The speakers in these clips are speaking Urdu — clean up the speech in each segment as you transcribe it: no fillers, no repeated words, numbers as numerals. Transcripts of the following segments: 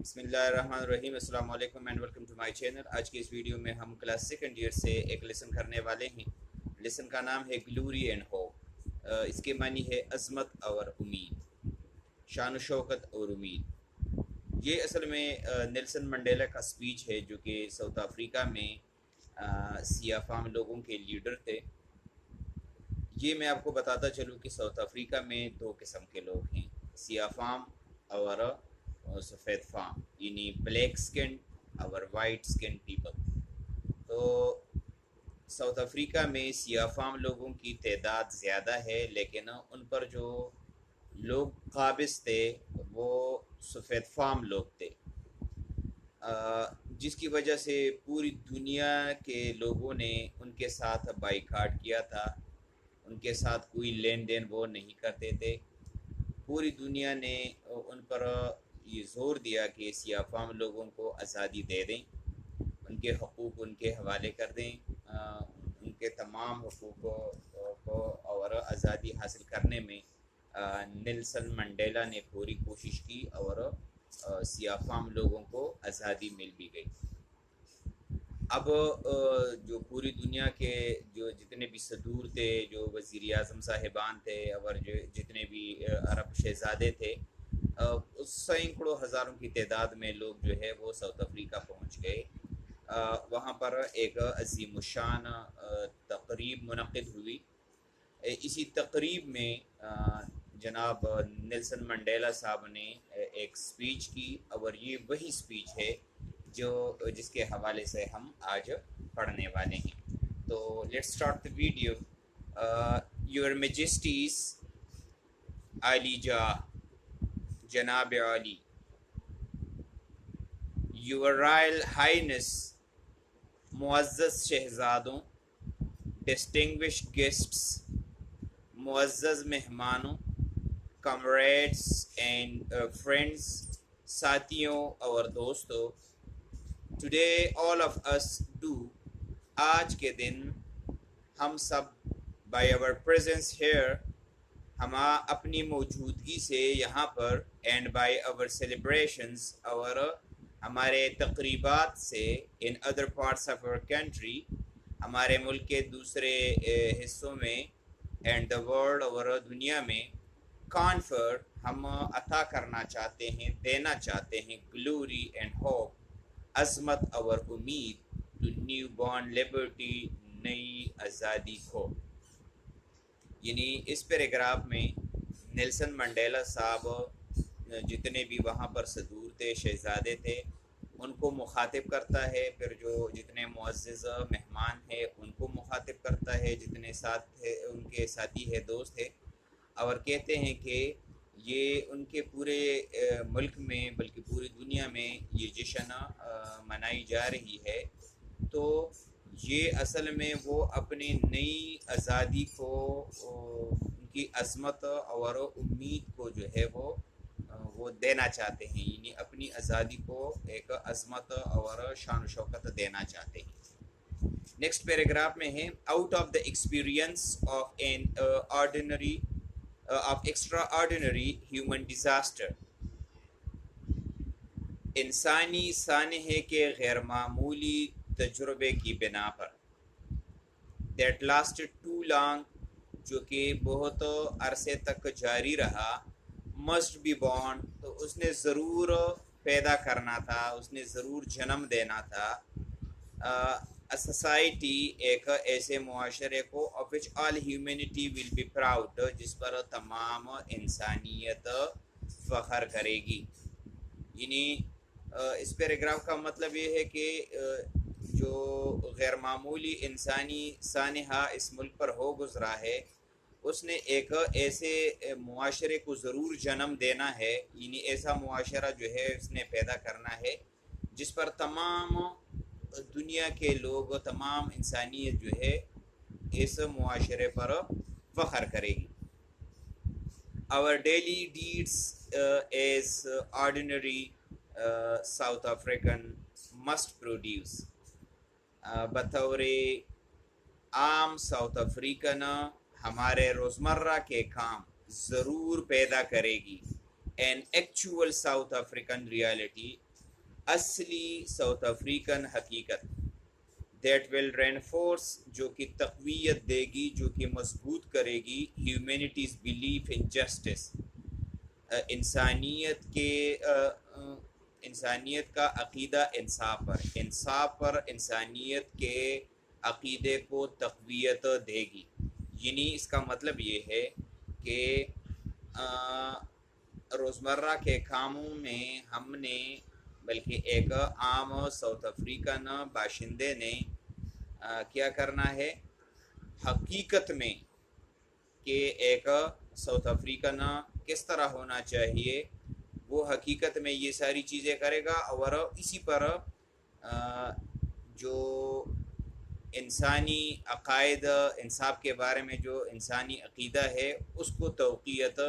بسم اللہ الرحمن الرحیم، السلام علیکم and welcome to my channel. آج کی اس ویڈیو میں ہم کلاس سیکنڈ ایئر سے ایک لیسن کرنے والے ہیں۔ لیسن کا نام ہے گلوری اینڈ ہوپ۔ اس کے معنی ہے عظمت اور امید، شان و شوکت اور امید۔ یہ اصل میں نیلسن منڈیلا کا سپیچ ہے، جو کہ ساؤتھ افریقہ میں سیاہ فام لوگوں کے لیڈر تھے۔ یہ میں آپ کو بتاتا چلوں کہ ساؤتھ افریقہ میں دو قسم کے لوگ ہیں، سیاہ فام اور سفید فام، یعنی بلیک سکن اور وائٹ سکن پیپل۔ تو ساؤتھ افریقہ میں سیاہ فام لوگوں کی تعداد زیادہ ہے، لیکن ان پر جو لوگ قابض تھے وہ سفید فام لوگ تھے، جس کی وجہ سے پوری دنیا کے لوگوں نے ان کے ساتھ بائیکاٹ کیا تھا۔ ان کے ساتھ کوئی لین دین وہ نہیں کرتے تھے۔ پوری دنیا نے ان پر یہ زور دیا کہ سیاہ فام لوگوں کو آزادی دے دیں، ان کے حقوق ان کے حوالے کر دیں، ان کے تمام حقوق کو اور آزادی حاصل کرنے میں نیلسن منڈیلا نے پوری کوشش کی اور سیاہ فام لوگوں کو آزادی مل بھی گئی۔ اب جو پوری دنیا کے جو جتنے بھی صدور تھے، جو وزیر اعظم صاحبان تھے اور جو جتنے بھی عرب شہزادے تھے، سینکڑوں ہزاروں کی تعداد میں لوگ جو ہے وہ ساؤتھ افریقہ پہنچ گئے۔ وہاں پر ایک عظیم الشان تقریب منعقد ہوئی۔ اسی تقریب میں جناب نیلسن منڈیلا صاحب نے ایک سپیچ کی، اور یہ وہی سپیچ ہے جس کے حوالے سے ہم آج پڑھنے والے ہیں۔ تو let's start the video. Your majesty's, عالی جاہ، جناب عالی، یور رائل ہائنس، معزز شہزادوں، ڈسٹنگوشڈ گیسٹس، معزز مہمانوں، کمریڈس اینڈ فرینڈس، ساتھیوں اور دوستوں، today all of us do, آج کے دن ہم سب، بائی آور پریزنس ہیئر، ہم اپنی موجودگی سے یہاں پر، اینڈ بائی آور سیلیبریشنز، اور ہمارے تقریبات سے، in other parts of our country, ہمارے ملک کے دوسرے حصوں میں، اینڈ دا ورلڈ، اور دنیا میں، کانفر، ہم عطا کرنا چاہتے ہیں، دینا چاہتے ہیں، گلوری اینڈ ہوپ، عظمت اور امید، ٹو نیو بورن لبرٹی، نئی آزادی کو۔ یعنی اس پیراگراف میں نیلسن منڈیلا صاحب جتنے بھی وہاں پر صدور تھے، شہزادے تھے، ان کو مخاطب کرتا ہے، پھر جو جتنے معزز مہمان ہیں ان کو مخاطب کرتا ہے، جتنے ساتھ ہے ان کے ساتھی ہے، دوست ہے، اور کہتے ہیں کہ یہ ان کے پورے ملک میں بلکہ پوری دنیا میں یہ جشن منائی جا رہی ہے۔ تو یہ اصل میں وہ اپنی نئی آزادی کو، ان کی عظمت اور امید کو جو ہے وہ دینا چاہتے ہیں، یعنی اپنی آزادی کو ایک عظمت اور شان و شوکت دینا چاہتے ہیں۔ نیکسٹ پیراگراف میں ہے، out of the experience of an ordinary of extra ordinary human disaster, انسانی سانحے کے غیر معمولی تجربے کی بنا پر، دیٹ لاسٹڈ ٹو لانگ، جو کہ بہت عرصے تک جاری رہا، مسٹ بی بورن، تو اس نے ضرور پیدا کرنا تھا، اس نے ضرور جنم دینا تھا، سوسائٹی، ایک ایسے معاشرے کو، of which all humanity will be proud, جس پر تمام انسانیت فخر کرے گی۔ یعنی اس پیراگراف کا مطلب یہ ہے کہ جو غیر معمولی انسانی سانحہ اس ملک پر ہو گزرا ہے، اس نے ایک ایسے معاشرے کو ضرور جنم دینا ہے، یعنی ایسا معاشرہ جو ہے اس نے پیدا کرنا ہے جس پر تمام دنیا کے لوگ، تمام انسانیت جو ہے اس معاشرے پر فخر کرے گی۔ Our daily deeds as ordinary South African must produce، بطور عام ساؤتھ افریقن ہمارے روزمرہ کے کام ضرور پیدا کرے گی، an actual South African reality، اصلی ساؤتھ افریقن حقیقت دیٹ ول رینفورس جو کہ تقویت دے گی، جو کہ مضبوط کرے گی ہیومینٹیز بلیف ان جسٹس، انسانیت کے انسانیت کا عقیدہ انصاف پر انسانیت کے عقیدے کو تقویت دے گی۔ یعنی اس کا مطلب یہ ہے کہ روزمرہ کے کاموں میں ہم نے، بلکہ ایک عام ساؤتھ افریقن باشندے نے کیا کرنا ہے حقیقت میں، کہ ایک ساؤتھ افریقن کس طرح ہونا چاہیے، وہ حقیقت میں یہ ساری چیزیں کرے گا، اور اسی پر جو انسانی عقائد انصاف کے بارے میں جو انسانی عقیدہ ہے اس کو توقیت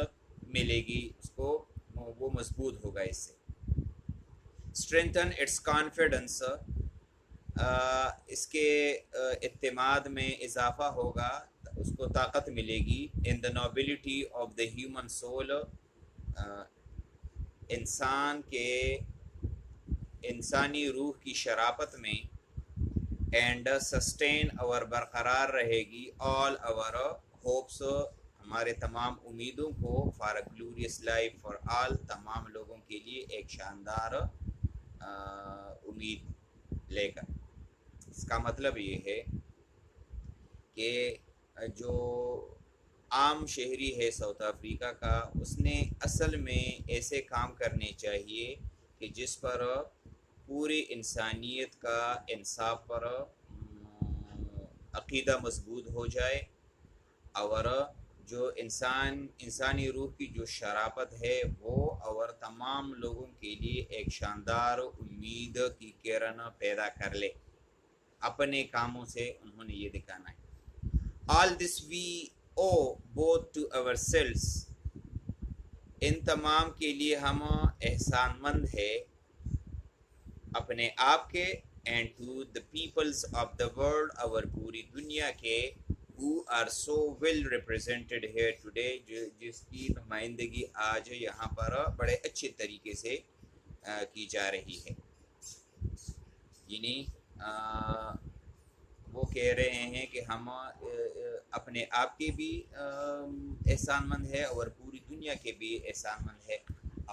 ملے گی، اس کو وہ مضبوط ہوگا اس سے۔ اسٹرینتھن اٹس کانفیڈنس، اس کے اعتماد میں اضافہ ہوگا، اس کو طاقت ملے گی۔ In the nobility of the human soul, انسان کے انسانی روح کی شرافت میں۔ اینڈ سسٹین اور برقرار رہے گی آل اور ہوپس، ہمارے تمام امیدوں کو، for a glorious life for all, تمام لوگوں کے لیے ایک شاندار امید لے کر۔ اس کا مطلب یہ ہے کہ جو عام شہری ہے ساؤتھ افریقہ کا، اس نے اصل میں ایسے کام کرنے چاہیے کہ جس پر پوری انسانیت کا انصاف پر عقیدہ مضبوط ہو جائے، اور جو انسانی روح کی جو شرافت ہے وہ، اور تمام لوگوں کے لیے ایک شاندار امید کی کرن پیدا کر لے۔ اپنے کاموں سے انہوں نے یہ دکھانا ہے۔ All this we owe both to ourselves، ان تمام کے لیے ہم احسان مند ہے اپنے آپ کے، and to the peoples of the world، اور پوری دنیا کے، who are so well represented here today، جس کی نمائندگی آج یہاں پر بڑے اچھے طریقے سے کی جا رہی ہے۔ یعنی وہ کہہ رہے ہیں کہ ہم اپنے آپ کے بھی احسان مند ہے، اور پوری دنیا کے بھی احسان مند ہے،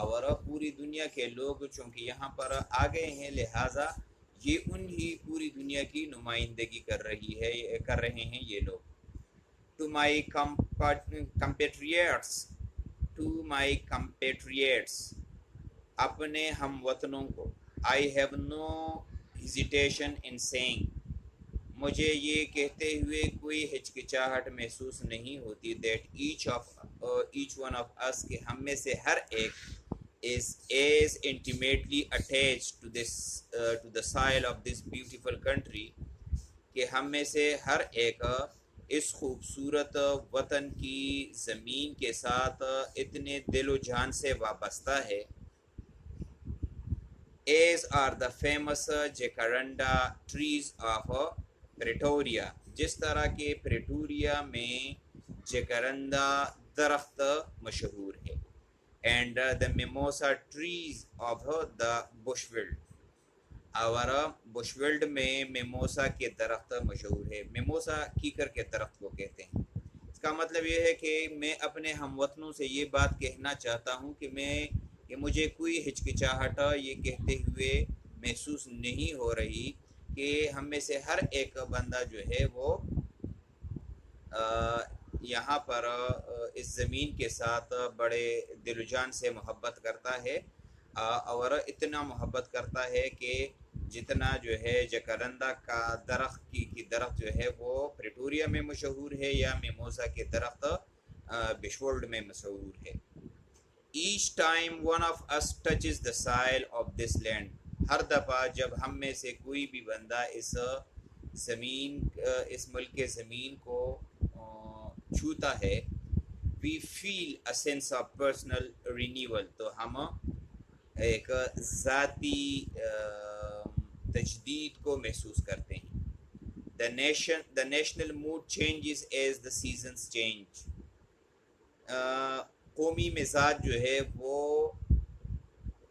اور پوری دنیا کے لوگ چونکہ یہاں پر آ گئے ہیں، لہٰذا یہ انہی پوری دنیا کی نمائندگی کر رہے ہیں یہ لوگ۔ ٹو مائی compatriots، اپنے ہم وطنوں کو، I have no hesitation in saying، مجھے یہ کہتے ہوئے کوئی ہچکچاہٹ محسوس نہیں ہوتی، that each one of us، کہ ہم میں سے ہر ایک is as intimately attached to the soil of this beautiful country، کہ ہم میں سے ہر ایک اس خوبصورت وطن کی زمین کے ساتھ اتنے دل و جان سے وابستہ ہے۔ as are the famous jacaranda trees of Pretoria, جس طرح کے پریٹوریا میں جیکرندا درخت مشہور ہے۔ And the mimosa trees of the bushveld، اور بشولڈ میں میموسا کے درخت مشہور ہے۔ میموسا کیکر کے درخت کو کہتے ہیں۔ اس کا مطلب یہ ہے کہ میں اپنے ہم وطنوں سے یہ بات کہنا چاہتا ہوں کہ مجھے کوئی ہچکچاہٹ یہ کہتے ہوئے محسوس نہیں ہو رہی کہ ہم میں سے ہر ایک بندہ جو ہے وہ یہاں پر اس زمین کے ساتھ بڑے دل و جان سے محبت کرتا ہے، اور اتنا محبت کرتا ہے کہ جتنا جو ہے جکرندا کا درخت کی درخت جو ہے وہ پریٹوریا میں مشہور ہے، یا میموزا کے درخت بشولڈ میں مشہور ہے۔ Each time one of us touches the soil of this land، ہر دفعہ جب ہم میں سے کوئی بھی بندہ اس ملک کے زمین کو چھوتا ہے، we feel a sense of personal renewal، تو ہم ایک ذاتی تجدید کو محسوس کرتے ہیں۔ the national mood changes as the seasons change، قومی مزاج جو ہے وہ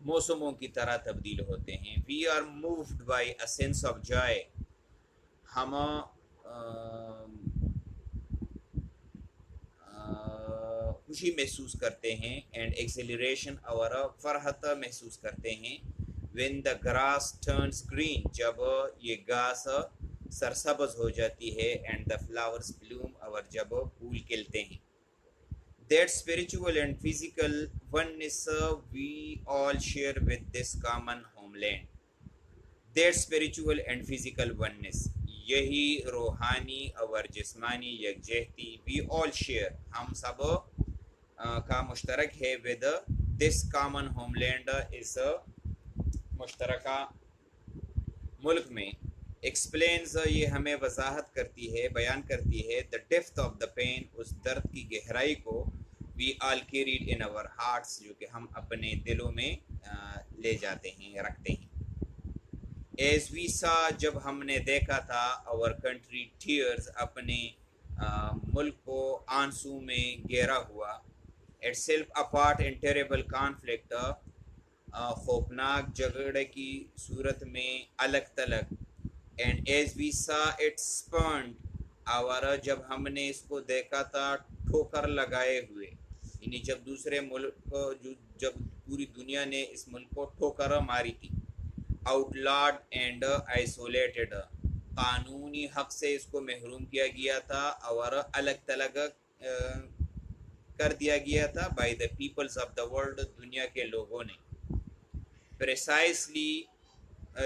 موسموں کی طرح تبدیل ہوتے ہیں. We are moved by a sense of joy. ہم خوشی محسوس کرتے ہیں. اینڈ ایکسیلریشن اور فرحت محسوس کرتے ہیں. When the grass turns green, جب یہ گھاس سرسبز ہو جاتی ہے. اینڈ دا فلاورز بلوم, اور جب پھول کھلتے ہیں. That spiritual and physical oneness we all share with this common homeland. That spiritual and physical oneness, یہی روحانی اور جسمانی یکجہتی, we all share, ہم سب کا مشترک ہے. with this common homeland, اس مشترکہ ملک میں. explains, یہ ہمیں وضاحت کرتی ہے, بیان کرتی ہے. the depth of the pain, اس درد کی گہرائی کو. we all carried in our hearts, جو کہ ہم اپنے دلوں میں لے جاتے ہیں, رکھتے ہیں. as we saw, جب ہم نے دیکھا تھا. our country tears, اپنے ملک کو آنسو میں گھیرا ہوا. itself apart in terrible conflict, خوفناک جھگڑے کی صورت میں الگ تلگ. and as we saw it spurned, اور جب ہم نے اس کو دیکھا تھا ٹھوکر لگائے ہوئے. یعنی جب دوسرے ملک جب پوری دنیا نے اس ملک کو ٹھوکر ماری تھی. outlawed and isolated, قانونی حق سے اس کو محروم کیا گیا تھا اور الگ تلگ کر دیا گیا تھا. by the peoples of the world, دنیا کے لوگوں نے. precisely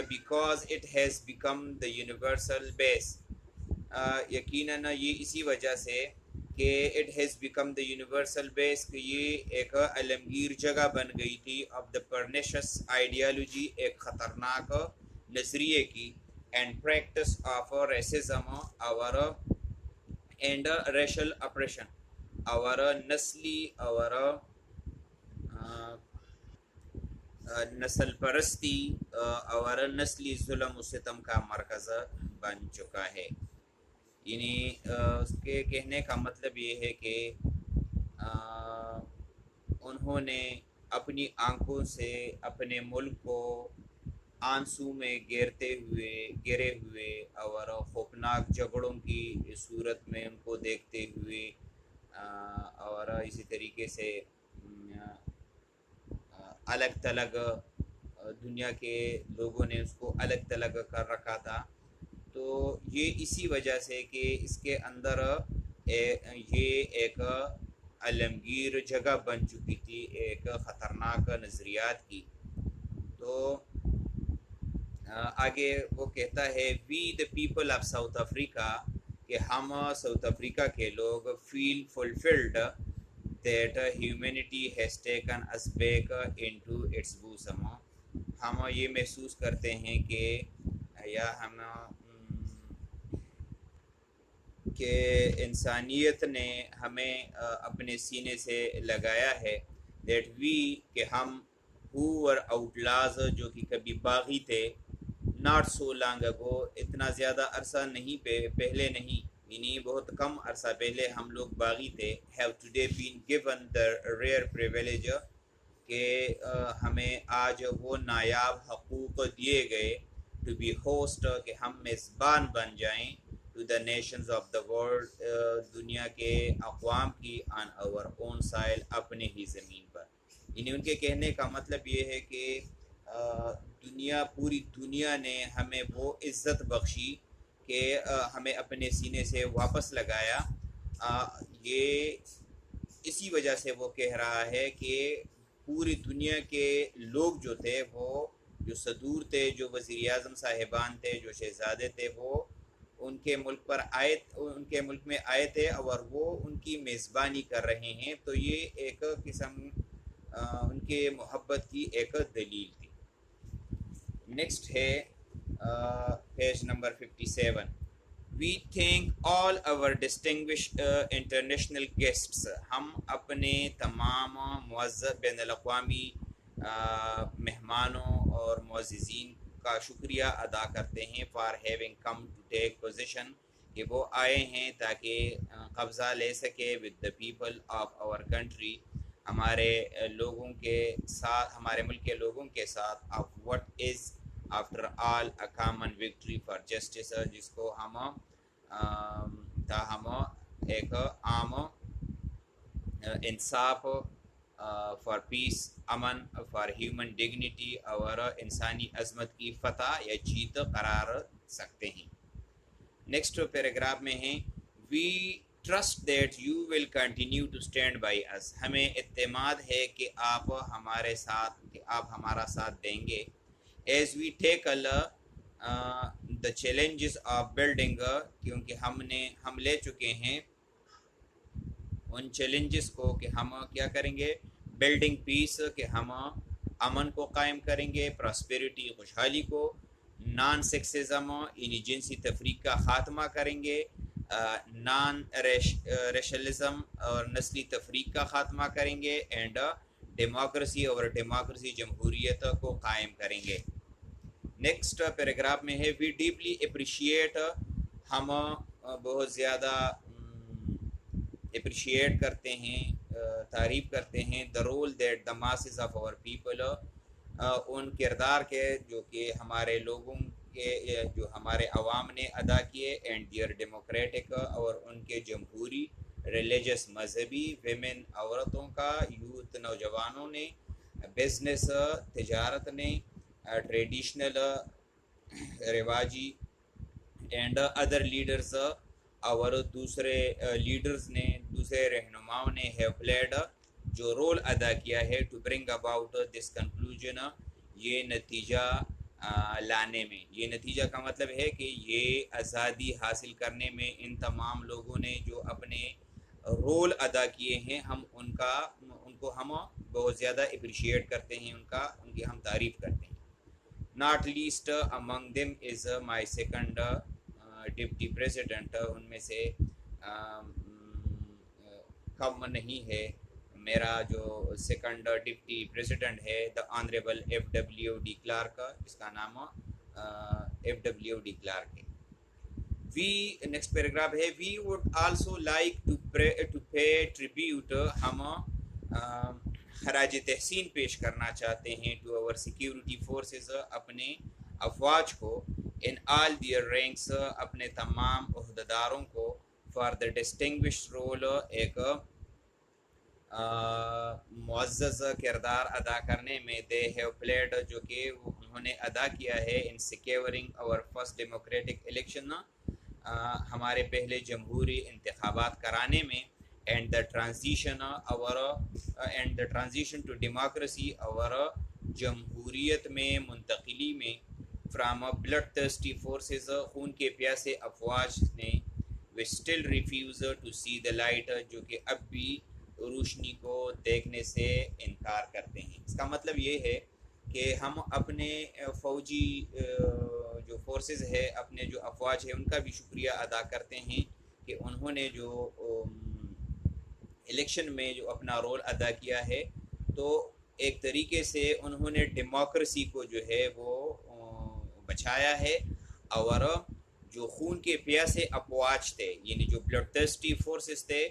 because it has become the universal base, یقیناً یہ اسی وجہ سے کہ it has become the universal base, کہ یہ ایک عالمگیر جگہ بن گئی تھی. of the pernicious ideology, ایک خطرناک نظریے کی. and practice of racism, اور and racial oppression, اور نسلی اور نسل پرستی اور نسلی ظلم و ستم کا مرکز بن چکا ہے. یعنی اس کے کہنے کا مطلب یہ ہے کہ انہوں نے اپنی آنکھوں سے اپنے ملک کو آنسو میں گرے ہوئے اور خوفناک جھگڑوں کی صورت میں ان کو دیکھتے ہوئے اور اسی طریقے سے الگ تلگ دنیا کے لوگوں نے اس کو الگ تلگ کر رکھا تھا. تو یہ اسی وجہ سے کہ اس کے اندر یہ ایک عالمگیر جگہ بن چکی تھی, ایک خطرناک نظریات کی. تو آگے وہ کہتا ہے we the people of South Africa, کہ ہم ساؤتھ افریقہ کے لوگ feel fulfilled that humanity has taken us back into its bosom, ہم یہ محسوس کرتے ہیں کہ یا ہم کہ انسانیت نے ہمیں اپنے سینے سے لگایا ہے. that we, کہ ہم who were outlaws, جو کہ کبھی باغی تھے. not so long ago, اتنا زیادہ عرصہ نہیں پہلے نہیں, یعنی بہت کم عرصہ پہلے ہم لوگ باغی تھے. have today been given the rare privilege, کہ ہمیں آج وہ نایاب حقوق دیے گئے. to be host, کہ ہم میزبان بن جائیں. to the nations of the world, دنیا کے اقوام کی. on our own soil, اپنے ہی زمین پر. یعنی ان کے کہنے کا مطلب یہ ہے کہ پوری دنیا نے ہمیں وہ عزت بخشی کہ ہمیں اپنے سینے سے واپس لگایا. یہ اسی وجہ سے وہ کہہ رہا ہے کہ پوری دنیا کے لوگ جو تھے, وہ جو صدور تھے, جو وزیر اعظم صاحبان تھے, جو شہزادے تھے, وہ ان کے ملک میں آئے تھے اور وہ ان کی میزبانی کر رہے ہیں. تو یہ ایک قسم ان کے محبت کی ایک دلیل تھی. نیکسٹ ہے page number 57. We thank all our distinguished international guests, ہم اپنے تمام معزز بین الاقوامی مہمانوں اور معززین کا شکریہ ادا کرتے ہیں. for having come to take position, کہ وہ آئے ہیں تاکہ قبضہ لے سکے with the people of our country, ہمارے لوگوں کے ساتھ، ہمارے ملک کے لوگوں کے ساتھ of what is after all a common victory for justice, جس کو ہم ہم ایک عام انصاف، فار پیس، امن، فار ہیومن ڈگنیٹی اور انسانی عظمت کی فتح یا جیت قرار سکتے ہیں۔ نیکسٹ پیراگراف میں ہیں we trust that you will continue to stand by us, ہمیں اعتماد ہے کہ آپ ہمارے ساتھ، کہ آپ ہمارا ساتھ دیں گے، as we tackle the challenges of building, کیونکہ ہم لے چکے ہیں ان چیلنجز کو کہ ہم کیا کریں گے، بلڈنگ پیس، کہ ہم امن کو قائم کریں گے، پراسپیرٹی، خوشحالی کو، نان سیکسزم یعنی جنسی تفریق کا خاتمہ کریں گے، نان ریشلزم اور نسلی تفریق کا خاتمہ کریں گے، اینڈ ڈیموکریسی اور ڈیموکریسی جمہوریت کو قائم کریں گے۔ نیکسٹ پیراگراف میں ہے وی ڈیپلی اپریشیٹ، ہم بہت زیادہ اپریشیٹ کرتے ہیں، تعریف کرتے ہیں، the role that the masses of our people, ان کردار کے جو کہ ہمارے لوگوں کے، جو ہمارے عوام نے ادا کیے، اینڈ دیئر ڈیموکریٹک، اور ان کے جمہوری، ریلیجس مذہبی، ویمن عورتوں کا، یوتھ نوجوانوں نے، بزنس تجارت نے، ٹریڈیشنل رواجی، اینڈ ادر لیڈرز اور دوسرے لیڈرز نے، دوسرے رہنماؤں نے، ہیو پلیڈ جو رول ادا کیا ہے، to bring about this conclusion, یہ نتیجہ لانے میں، یہ نتیجہ کا مطلب ہے کہ یہ آزادی حاصل کرنے میں ان تمام لوگوں نے جو اپنے رول ادا کیے ہیں، ہم ان کو ہم بہت زیادہ اپریشیٹ کرتے ہیں، ان کی ہم تعریف کرتے ہیں۔ Not least among them is my second deputy president, ان میں سے کم نہیں ہے میرا جو سیکنڈ ڈپٹی پریزیڈنٹ ہے، the honourable F W de Klerk, جس کا نام ایف ڈبلیو ڈی کلارک ہے۔ نیکسٹ پیراگراف ہے we would also like to pay tribute, ہم خراج تحسین پیش کرنا چاہتے ہیں، ٹو اور سیکیورٹی فورسز، اپنے افواج کو، ان آل دیئر رینکس، اپنے تمام عہدیداروں کو، فار دا ڈسٹنگوش رول، ایک معزز کردار ادا کرنے میں، دے ہیو پلیڈ، جو کہ انہوں نے ادا کیا ہے، ان سیکیورنگ اور فرسٹ ڈیموکریٹک الیکشن، ہمارے پہلے جمہوری انتخابات کرانے میں، and the transition to democracy, اور جمہوریت میں منتقلی میں، فرام بلڈ تھرسٹی فورسز، خون کے پیاسے افواج نے، we still refuse to see the light, جو کہ اب بھی روشنی کو دیکھنے سے انکار کرتے ہیں۔ اس کا مطلب یہ ہے کہ ہم اپنے فوجی جو فورسز ہے، اپنے جو افواج ہے، ان کا بھی شکریہ ادا کرتے ہیں کہ انہوں نے جو الیکشن میں جو اپنا رول ادا کیا ہے، تو ایک طریقے سے انہوں نے ڈیموکریسی کو جو ہے وہ بچایا ہے، اور جو خون کے پیاسے افواج تھے، یعنی جو بلڈ تھرسٹی فورسز تھے،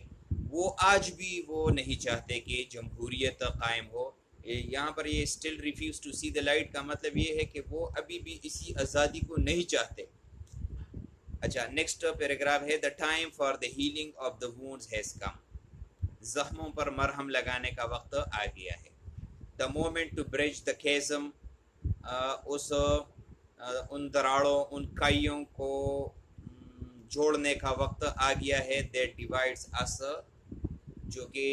وہ آج بھی وہ نہیں چاہتے کہ جمہوریت قائم ہو۔ یہاں پر یہ still refuse to see the light کا مطلب یہ ہے کہ وہ ابھی بھی اسی آزادی کو نہیں چاہتے۔ اچھا، نیکسٹ پیراگراف ہے the time for the healing of the wounds has come, زخموں پر مرہم لگانے کا وقت آ گیا ہے۔ دا مومنٹ ٹو برج دا کھیزم، ان دراڑوں، ان کائیوں کو جوڑنے کا وقت آ گیا ہے، دیٹ ڈیوائڈس اس، جو کہ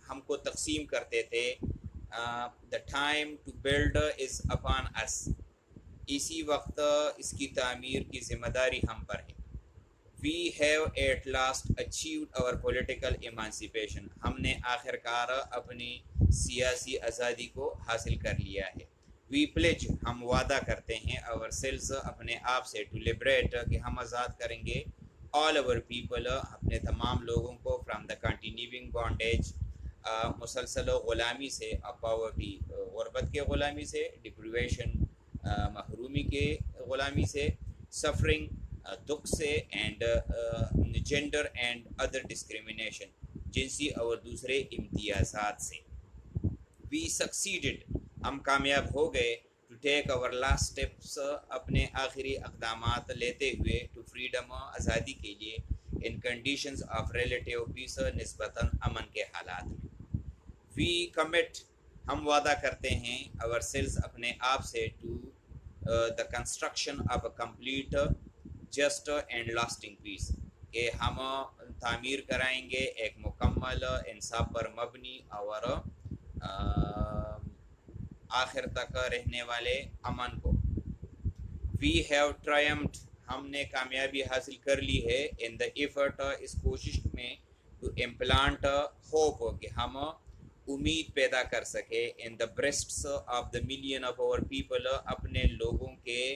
ہم کو تقسیم کرتے تھے، the time to build is upon us, اسی وقت اس کی تعمیر کی ذمہ داری ہم پر ہے۔ We have at last achieved our political emancipation, ہم نے آخر کار اپنی سیاسی آزادی کو حاصل کر لیا ہے۔ وی پلیج، ہم وعدہ کرتے ہیں، اور سیلز، اپنے آپ سے، ٹو لبریٹ، کہ ہم آزاد کریں گے، آل اوور پیپل، اپنے تمام لوگوں کو، فرام دا کنٹینیوئنگ بانڈیج، مسلسل غلامی سے، پاورٹی، غربت کے غلامی سے، ڈپریویشن، محرومی کے غلامی سے، سفرنگ، دکھ سے، and gender and other discrimination, جنسی اور دوسرے امتیازات سے۔ we succeeded, ہم کامیاب ہو گئے, to take our last steps, اپنے آخری اقدامات لیتے ہوئے, to freedom, آزادی کے لیے, in conditions of relative peace, نسبتاً امن کے حالات میں. we commit, ہم وعدہ کرتے ہیں, ourselves, اپنے آپ سے, to the construction of a complete, just and lasting peace, کہ ہم تعمیر کرائیں گے ایک مکمل, انصاف پر مبنی اور آخر تک رہنے والے امن کو. we have triumphed, ہم نے کامیابی حاصل کر لی ہے, in the effort, اس کوشش میں, to implant hope, کہ ہم امید پیدا کر سکے, in the breasts of the million of our people, اپنے لوگوں کے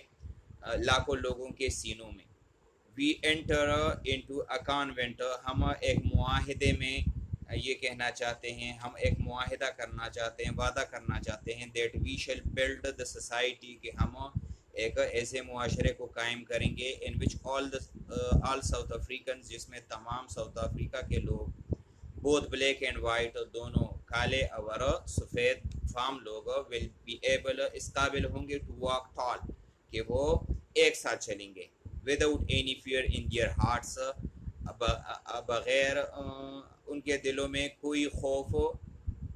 لاکھوں لوگوں کے سینوں میں. we enter into a convent, ہم ایک معاہدے میں یہ کہنا چاہتے ہیں, ہم ایک معاہدہ کرنا چاہتے ہیں, وعدہ کرنا چاہتے ہیں, that we shall build the society, کہ ہم ایک ایسے معاشرے کو قائم کریں گے, in which all South Africans, جس میں تمام ساؤتھ افریقہ کے لوگ, both black and white, دونوں کالے اور سفید فام لوگ, will be able, اس قابل ہوں گے, to walk tall, کہ وہ ایک ساتھ چلیں گے, without any fear in their hearts, بغیر ان کے دلوں میں کوئی خوف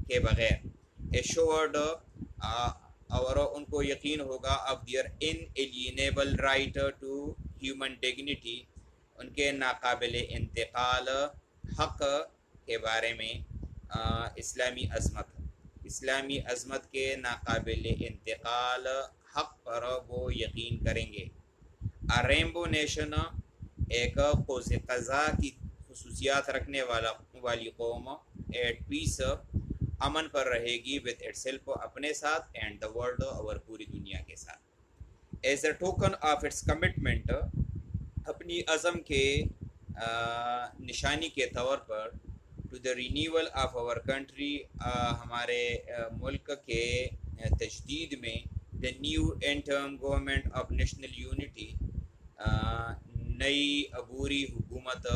کے بغیر, assured, اور ان کو یقین ہوگا, of their inalienable right to human dignity, ان کے ناقابل انتقال حق کے بارے میں, اسلامی عظمت کے ناقابل انتقال حق پر وہ یقین کریں گے. A rainbow nation, ایک قوس قزح کی خصوصیات رکھنے والی قوم, at peace, امن پر رہے گی, with itself, اپنے ساتھ, and the world, اور پوری دنیا کے ساتھ. As a token of its commitment, اپنی عزم کے نشانی کے طور پر, to the renewal of our country, ہمارے ملک کے تجدید میں, the new interim government of national unity, نئی عبوری حکومت,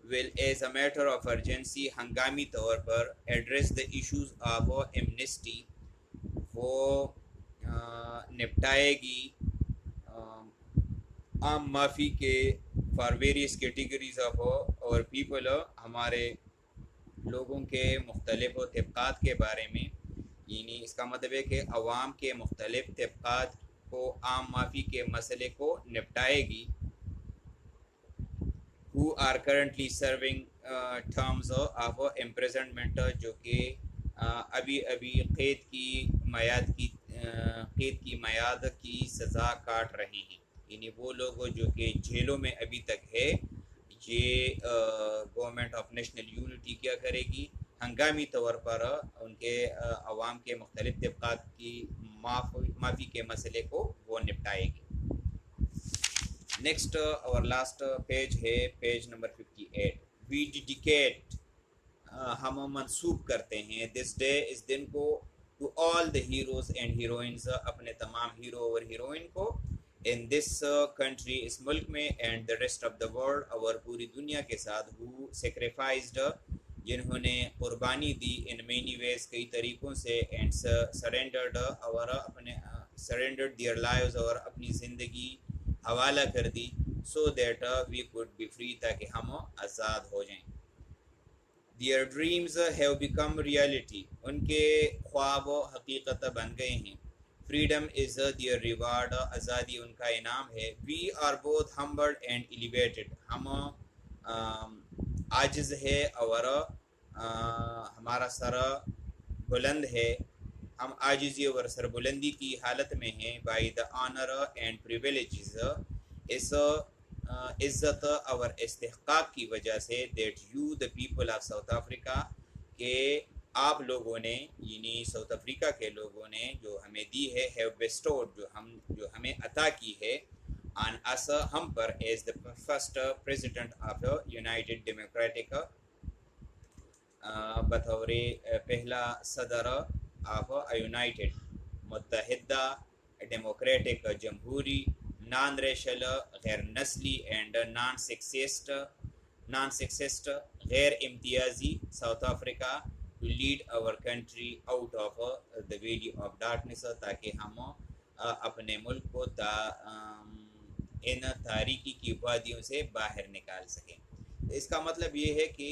will as a matter of urgency, ہنگامی طور پر, address the issues of amnesty, وہ نپٹائے گی عام معافی کے, for various categories of our people, ہمارے لوگوں کے مختلف طبقات کے بارے میں, یعنی اس کا مطلب ہے کہ عوام کے مختلف طبقات کو عام معافی کے مسئلے کو نپٹائے گی, who are currently serving terms of imprisonment, جو کہ ابھی قید کی میعاد کی سزا کاٹ رہے ہیں, یعنی وہ لوگ جو کہ جیلوں میں ابھی تک ہے. یہ گورنمنٹ آف نیشنل یونٹی کیا کرے گی, ہنگامی طور پر ان کے عوام کے مختلف طبقات کی معافی کے مسئلے کو وہ نپٹائے گی. نیکسٹ اور لاسٹ پیج ہے پیج نمبر 58. وی ڈیڈیکیٹ, ہم منسوب کرتے ہیں, دس ڈے, اس دن کو, to all the heroes and heroines, اپنے تمام ہیرو اور ہیروئن کو, ان دس کنٹری, اس ملک میں, and the rest of the world, اور پوری دنیا کے ساتھ, ہو سیکریفائزڈ, جنہوں نے قربانی دی, ان مینی ویز, کئی طریقوں سے, اینڈ سرینڈرڈ, اور اپنے سرینڈرڈ دیئر لائیوز, اور اپنی زندگی حوالہ کر دی, so that we could be free, تاکہ ہم آزاد ہو جائیں. Their dreams have become reality, ان کے خواب حقیقت بن گئے ہیں. فریڈم از دیئر ریوارڈ, آزادی ان کا انعام ہے. We are both humbled and elevated, ہم عاجز ہے اور ہمارا سر بلند ہے, ہم عاجزی اور سربلندی کی حالت میں ہیں. بائی دا آنر اینڈ پریویلیجز, اس عزت اور استحقاق کی وجہ سے, that you the people of South Africa, کہ آپ لوگوں نے, یعنی ساؤتھ افریقہ کے لوگوں نے جو ہمیں دی ہے, ہیو بیسٹورڈ, جو ہمیں عطا کی ہے, آن اس, ہم پر, as the first president of united democratic, بطور پہلا صدر آف یونائٹڈ, متحدہ ڈیموکریٹک جمہوری, نان ریشل, غیر نسلی, اینڈ نان سیکسسٹ, غیر امتیازی, South Africa, to lead our country out of the valley of darkness, تاکہ ہم اپنے ملک کو ان تاریکی کی وادیوں سے باہر نکال سکیں. اس کا مطلب یہ ہے کہ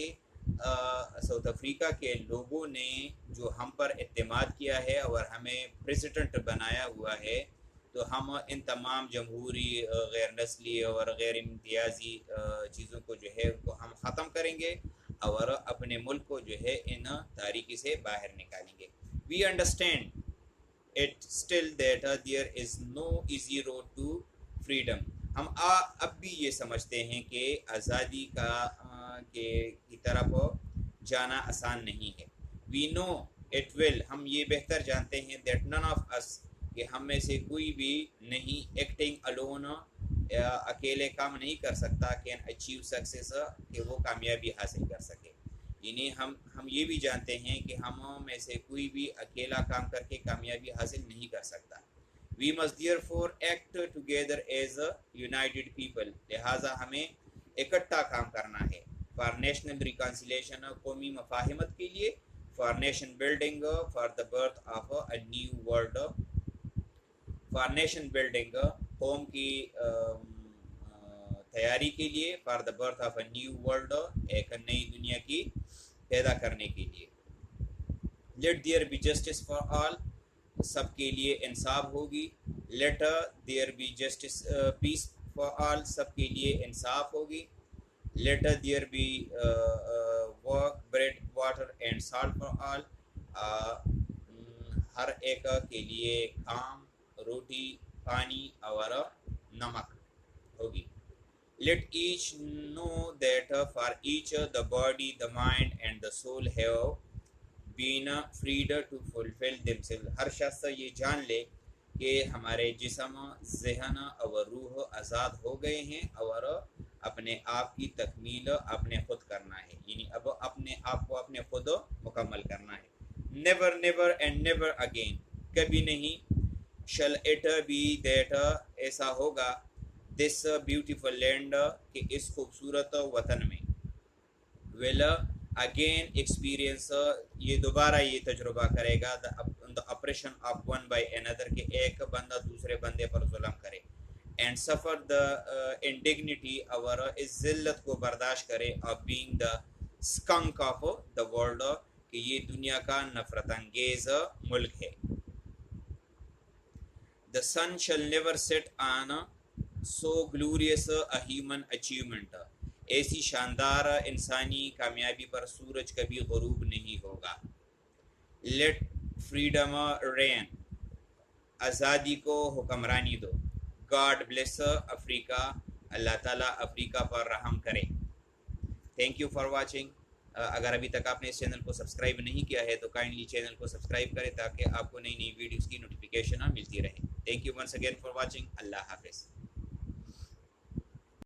ساؤتھ افریقہ کے لوگوں نے جو ہم پر اعتماد کیا ہے اور ہمیں پریزیڈنٹ بنایا ہوا ہے، تو ہم ان تمام جمہوری غیر نسلی اور غیر امتیازی چیزوں کو جو ہے ان کو ہم ختم کریں گے اور اپنے ملک کو جو ہے ان تاریکی سے باہر نکالیں گے. We understand it still that there is no easy road to freedom. ہم اب بھی یہ سمجھتے ہیں کہ آزادی کی طرف جانا آسان نہیں ہے. We know it will. ہم یہ بہتر جانتے ہیں that none of us, کہ ہم میں سے کوئی بھی نہیں acting alone, اکیلے کام نہیں کر سکتا can achieve success, کہ وہ کامیابی حاصل کر سکے. یعنی ہم یہ بھی جانتے ہیں کہ ہم میں سے کوئی بھی اکیلا کام کر کے کامیابی حاصل نہیں کر سکتا. We must therefore act together as a united people. لہٰذا ہمیں اکٹھا کام کرنا ہے. For national reconciliation, قومی مفاہمت کے لیے. For nation building, for the birth of a new world. For nation building, قوم کی تیاری کے لیے. For the birth of a new world, ایک نئی دنیا کی پیدا کرنے کے لیے. Let there be justice for all, سب کے لیے انصاف ہوگی. Let there be justice, peace for all, سب کے لیے انصاف ہوگی. Let there be work, bread, water and salt for all, ہر ایک کے لیے کام، روٹی، پانی اور نمک ہوگی. Let each know that for each the body, the mind and the soul have been freed to fulfill themselves. ہر شخص یہ جان لے کہ ہمارے جسم، ذہن اور روح آزاد ہو گئے ہیں اور اپنے آپ کی تکمیل اپنے خود کرنا ہے. یعنی اب اپنے آپ کو اپنے خود مکمل کرنا ہے. Never, never and never again, کبھی نہیں. Shall it be that, ایسا ہوگا. This beautiful land, کہ اس خوبصورت وطن میں. Will again experience, یہ دوبارہ یہ تجربہ کرے گا. The oppression of one by another, کہ ایک بندہ دوسرے بندے پر ظلم کرے. And suffer the indignity, اور اس ذلت کو برداشت کرے. Of being the skunk of the world, کہ یہ دنیا کا نفرت انگیز ملک ہے. The sun shall never set on so glorious a human achievement, ایسی شاندار انسانی کامیابی پر سورج کبھی غروب نہیں ہوگا. Let freedom reign, آزادی کو حکمرانی دو. God bless Africa, اللہ تعالیٰ افریقہ پر رحم کرے. Thank you for watching. اگر ابھی تک آپ نے اس چینل کو سبسکرائب نہیں کیا ہے تو کائنڈلی چینل کو سبسکرائب کریں تاکہ آپ کو نئی نئی ویڈیوز کی نوٹیفیکیشن ملتی رہے. Thank you once again for watching. اللہ حافظ.